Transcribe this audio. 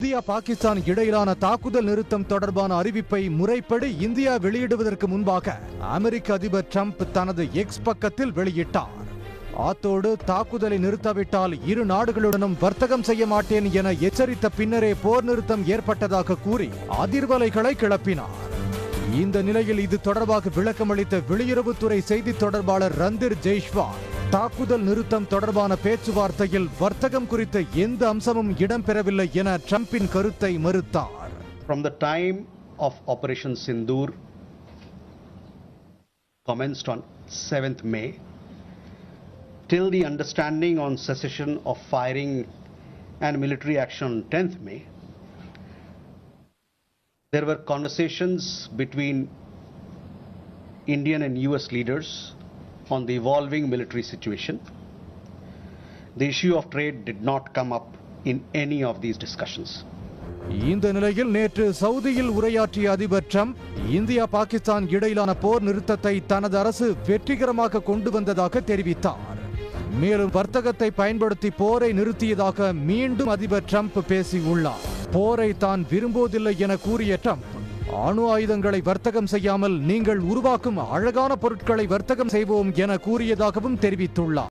India Pakistan இடையிலான தாக்குதல் நிறுத்தம் தொடர்பான அறிவிப்பை முறைப்படி இந்தியா வெளியிடுவதற்கு முன்பாக அமெரிக்க அதிபர் டிரம்ப் தனது எக்ஸ் பக்கத்தில் வெளியிட்டார். அத்தோடு தாக்குதலை நிறுத்தாவிட்டால் இரு நாடுகளுடனும் வர்த்தகம் செய்ய மாட்டேன் என எச்சரித்த பின்னரே போர் நிறுத்தம் ஏற்பட்டதாக கூறி அதிர்வலைகளை கிளப்பினார். இந்த நிலையில் இது தொடர்பாக விளக்கமளித்த வெளியுறவுத்துறை செய்தி தொடர்பாளர் ரந்தீர் ஜெய்ஷ்வால் தாக்குதல் நிறுத்தம் தொடர்பான பேச்சுவார்த்தையில் வர்த்தகம் குறித்த எந்த அம்சமும் இடம்பெறவில்லை என ட்ரம்பின் கருத்தை மறுத்தார். From the time of Operation Sindoor commenced on 7th May till the understanding on cessation of firing and military action on 10th May, there were conversations between Indian and US leaders on the evolving military situation. The issue of trade did not come up in any of these discussions. இந்த நிலையில் நேற்று சவுதியில் உரையாற்றிய அதிபர் Trump India Pakistan இடையிலான போர் நிறுத்தத்தை தனது அரசு வெற்றிகரமாக கொண்டு வந்ததாக தெரிவித்தார். மேலும் வர்த்தகத்தை பயன்படுத்தி போரை நிறுத்தியதாக மீண்டும் அதிபர் ட்ரம்ப் பேசியுள்ளார். போரை தான் விரும்புவதில்லை என கூறிய ட்ரம்ப் அணு ஆயுதங்களை வர்த்தகம் செய்யாமல் நீங்கள் உருவாக்கும் அழகான பொருட்களை வர்த்தகம் செய்வோம் என கூறியதாகவும் தெரிவித்துள்ளார்.